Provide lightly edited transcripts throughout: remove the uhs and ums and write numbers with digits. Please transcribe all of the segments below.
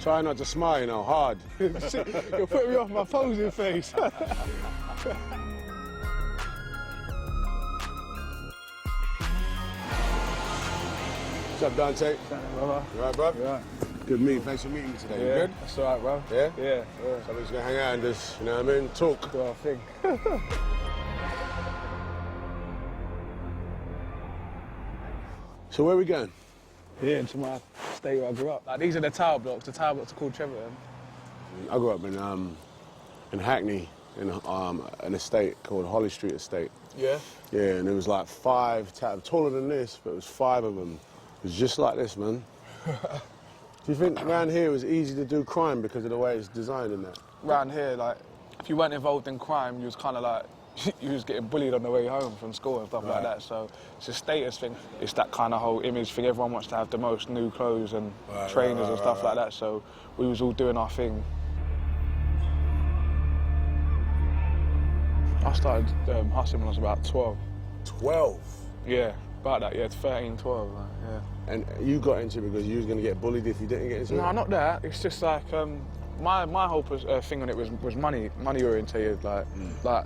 Try not to smile, you know, hard. You'll put me off my posing face. What's up, Dante? Brother. You alright, bro? Yeah. Good meeting. Thanks for meeting me today. Yeah, You good? that's alright, bro. Yeah? Yeah. So we're just gonna hang out and just, you know what I mean, talk. Do our thing. So where are we going? Here into my state where I grew up. Like, these are the tower blocks. The tower blocks are called Trevorton. I grew up in Hackney, in an estate called Holly Street Estate. Yeah? Yeah, and it was like 5 towers, taller than this, but it was 5 of them. It was just like this, man. Do you think around here it was easy to do crime because of the way it's designed and that? Around here, like, if you weren't involved in crime, you was kind of like, you was getting bullied on the way home from school and stuff like that. So it's a status thing. It's that kind of whole image thing. Everyone wants to have the most new clothes and trainers and stuff like that. So we was all doing our thing. I started hustling when I was about 12. 12? Yeah, about that, yeah, 13, 12, like, yeah. And you got into it because you was going to get bullied if you didn't get into it? No, not that. It's just like, my whole thing on it was money orientated. Like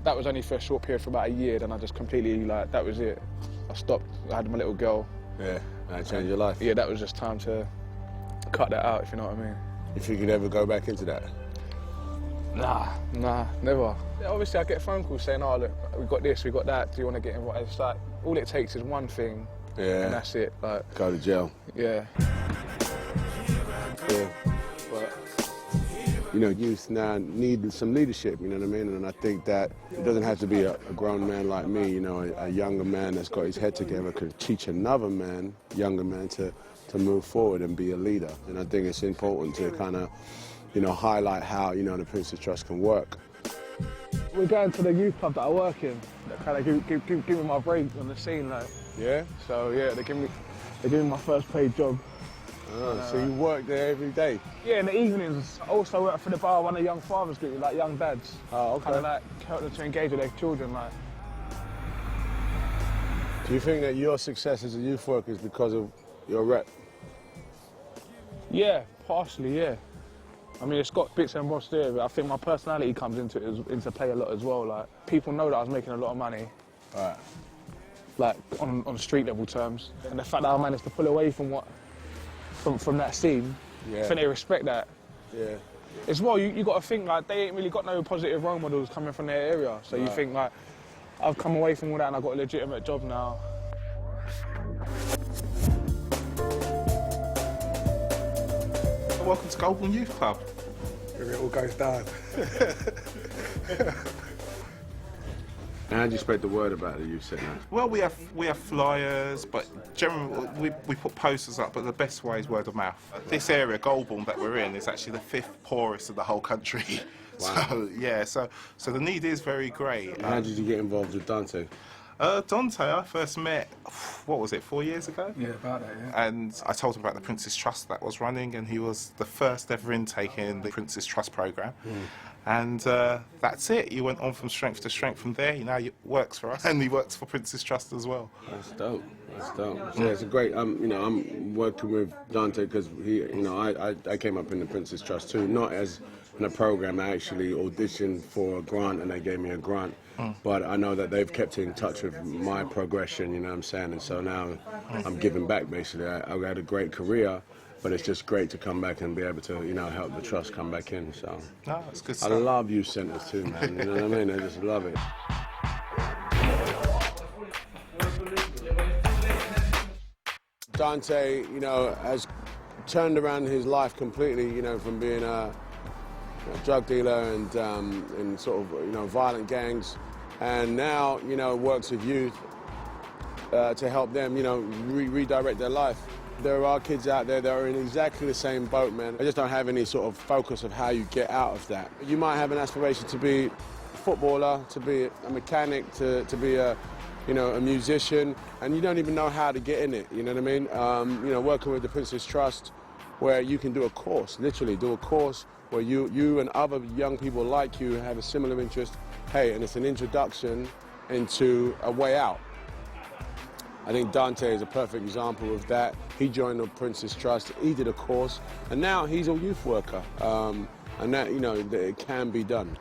that was only for a short period, for about a year. Then I just completely, like, that was it. I stopped. I had my little girl. Yeah, and that changed your life. Yeah, that was just time to cut that out, if you know what I mean. You think you'd ever go back into that? Nah, never. Yeah, obviously, I get phone calls saying, "Oh, look, we got this, we got that. Do you want to get involved?" It's like all it takes is one thing, and that's it. Like, go to jail. Yeah. Yeah. But you know, youth now need some leadership. You know what I mean? And I think that it doesn't have to be a grown man like me. You know, a younger man that's got his head together could teach another man, younger man, to move forward and be a leader. And I think it's important to kind of, you know, highlight how, you know, the Princess Trust can work. We're going to the youth club that I work in. That kind of give me my break on the scene, like. Yeah. So yeah, they give me my first paid job. Oh, so you work there every day? Yeah, in the evenings. I also work for the bar, one of the young fathers group, like young dads. Oh, okay. Kind of like help them to engage with their children, like. Do you think that your success as a youth worker is because of your rep? Yeah, partially, yeah. I mean, it's got bits and bobs there, but I think my personality comes into play a lot as well. Like, people know that I was making a lot of money. Right. Like, on street level terms. And the fact that I managed to pull away from that scene, I think they respect that. Yeah. As well, you got to think, like, they ain't really got no positive role models coming from their area. So you think, like, I've come away from all that and I've got a legitimate job now. Welcome to Goulburn Youth Club. Here it all goes down. And how do you spread the word about the youth centre? Well, we have flyers, but generally we put posters up, but the best way is word of mouth. This area, Goulburn, that we're in, is actually the 5th poorest of the whole country. Wow. So, yeah, so the need is very great. How did you get involved with Dante? Dante, I first met, what was it, 4 years ago? Yeah, about that, yeah. And I told him about the Princess Trust that was running, and he was the first ever intake in the Princess Trust programme. And that's it. He went on from strength to strength from there. He now works for us, and he works for Princess Trust as well. That's dope. That's dope. Yeah, it's a great. You know, I'm working with Dante because he, you know, I came up in the Princess Trust too, not as in a program. I actually auditioned for a grant, and they gave me a grant. But I know that they've kept in touch with my progression. You know what I'm saying? And so now I'm giving back. Basically, I had a great career. But it's just great to come back and be able to, you know, help the trust come back in. So no, that's good stuff. I love youth centres too, man. You know what I mean? I just love it. Dante, you know, has turned around his life completely. You know, from being a drug dealer and in sort of, you know, violent gangs, and now, you know, works with youth to help them, you know, redirect their life. There are kids out there that are in exactly the same boat, man. I just don't have any sort of focus of how you get out of that. You might have an aspiration to be a footballer, to be a mechanic, to be a, you know, a musician, and you don't even know how to get in it, you know what I mean? You know, working with the Princess Trust, where you can do a course, literally do a course where you and other young people like you have a similar interest, hey, and it's an introduction into a way out. I think Dante is a perfect example of that. He joined the Princess Trust, he did a course, and now he's a youth worker. And that, you know, it can be done.